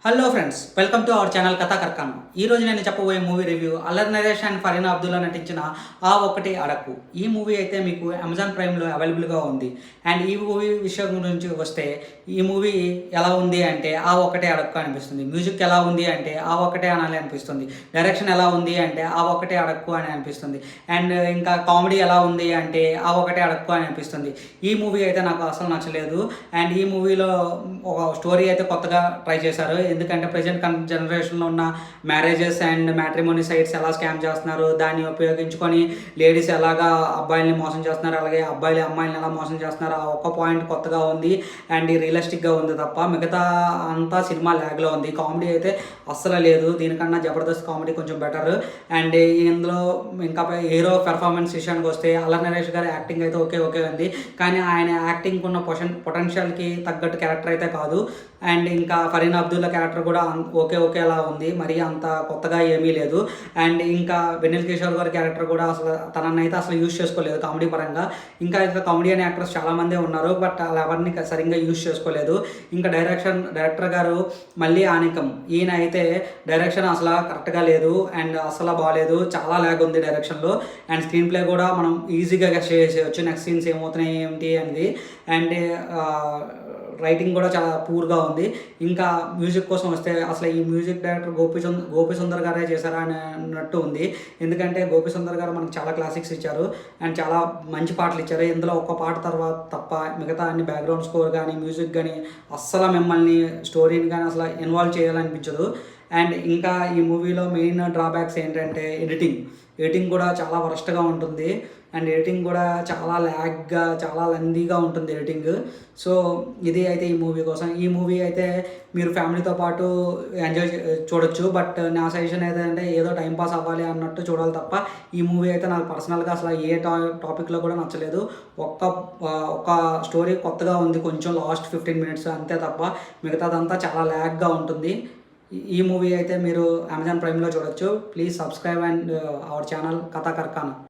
Hello friends, welcome to our channel కథా కర్కాన్. ఈ రోజు నేను చెప్పబోయే movie review Allari Naresh and Fareena Abdullah నటించిన ఆ ఒకటి అడక్కు. ఈ మూవీ అయితే మీకు అమెజాన్ ప్రైమ్లో అవైలబుల్గా ఉంది. అండ్ ఈ మూవీ విషయం గురించి వస్తే ఈ మూవీ ఎలా ఉంది అంటే ఆ ఒకటే అడక్కు అనిపిస్తుంది. మ్యూజిక్ ఎలా ఉంది అంటే ఆ ఒకటే అనాలి అనిపిస్తుంది. డైరెక్షన్ ఎలా ఉంది అంటే ఆ ఒకటే అడక్కు అని అనిపిస్తుంది. అండ్ ఇంకా కామెడీ ఎలా ఉంది అంటే ఆ ఒకటే అడక్కు అని అనిపిస్తుంది. ఈ మూవీ అయితే నాకు అసలు నచ్చలేదు. అండ్ ఈ మూవీలో ఒక స్టోరీ అయితే కొత్తగా ట్రై చేశారు. ఎందుకంటే ప్రజెంట్ జనరేషన్లో ఉన్న మ్యారేజెస్ అండ్ మ్యాట్రిమోనీ సైట్స్ ఎలా స్కామ్ చేస్తున్నారు, దాన్ని ఉపయోగించుకొని లేడీస్ ఎలాగా అబ్బాయిల్ని మోసం చేస్తున్నారు, అలాగే అబ్బాయిలు అమ్మాయిని ఎలా మోసం చేస్తున్నారు, ఆ ఒక్క పాయింట్ కొత్తగా ఉంది అండ్ రియలిస్టిక్గా ఉంది తప్ప మిగతా అంతా సినిమా ల్యాగ్లో ఉంది. కామెడీ అయితే అస్సలు లేదు. దీనికన్నా జబర్దస్త్ కామెడీ కొంచెం బెటర్. అండ్ ఇందులో ఇంకా హీరో పెర్ఫార్మెన్స్ విషయానికి వస్తే అల్లరి నరేష్ గారి యాక్టింగ్ అయితే ఓకే ఉంది. కానీ ఆయన యాక్టింగ్ ఉన్న పొటెన్షియల్కి తగ్గట్టు క్యారెక్టర్ అయితే కాదు. అండ్ ఇంకా ఫరీనా అబ్దుల్లా క్యారెక్టర్ కూడా ఓకేలా ఉంది, మరి అంత కొత్తగా ఏమీ లేదు. అండ్ ఇంకా వెన్నెల కిషోర్ గారి క్యారెక్టర్ కూడా అసలు తననైతే అసలు యూజ్ చేసుకోలేదు కామెడీ పరంగా. ఇంకా కామెడియన్ యాక్టర్స్ చాలామందే ఉన్నారు, బట్ అలా ఎవరిని సరిగ్గా యూజ్ చేసుకోలేదు. ఇంకా డైరెక్టర్ గారు మళ్ళీ ఆనికం, ఈయన అయితే డైరెక్షన్ అసలు కరెక్ట్గా లేదు అండ్ అసలు బాగాలేదు, చాలా ల్యాగ్ ఉంది డైరెక్షన్లో. అండ్ స్క్రీన్ ప్లే కూడా మనం ఈజీగా గెస్ట్ చేసేయచ్చు, నెక్స్ట్ సీన్స్ ఏమవుతున్నాయి ఏంటి అనేది. అండ్ రైటింగ్ కూడా చాలా పూర్గా ఉంది. ఇంకా మ్యూజిక్ కోసం వస్తే అసలు ఈ మ్యూజిక్ డైరెక్టర్ గోపి సుందర్ గారే చేశారా అని అన్నట్టు ఉంది. ఎందుకంటే గోపి సుందర్ గారు మనకు చాలా క్లాసిక్స్ ఇచ్చారు అండ్ చాలా మంచి పాటలు ఇచ్చారు. ఇందులో ఒక్క పాట తర్వాత తప్ప మిగతా అన్ని బ్యాక్గ్రౌండ్ స్కోర్ కానీ మ్యూజిక్ కానీ అస్సలు మిమ్మల్ని స్టోరీని కానీ అసలు ఇన్వాల్వ్ చేయాలనిపించదు. అండ్ ఇంకా ఈ మూవీలో మెయిన్ డ్రాబ్యాక్స్ ఏంటంటే ఎడిటింగ్ కూడా చాలా వరస్ట్గా ఉంటుంది. అండ్ ఎడిటింగ్ కూడా చాలా ల్యాగ్గా, చాలా లెందీగా ఉంటుంది ఎడిటింగ్. సో ఇది అయితే ఈ మూవీ కోసం. ఈ మూవీ అయితే మీరు ఫ్యామిలీతో పాటు ఎంజాయ్ చూడొచ్చు, బట్ నా సజెషన్ ఏంటంటే ఏదో టైంపాస్ అవ్వాలి అన్నట్టు చూడాలి తప్ప ఈ మూవీ అయితే నాకు పర్సనల్గా అసలు ఏ టాపిక్లో కూడా నచ్చలేదు. ఒక్క స్టోరీ కొత్తగా ఉంది కొంచెం, లాస్ట్ 15 minutes అంతే తప్ప మిగతాదంతా చాలా ల్యాగ్గా ఉంటుంది. ఈ మూవీ అయితే మీరు అమెజాన్ ప్రైమ్లో చూడొచ్చు. Please subscribe and our channel కథా కర్కాన్.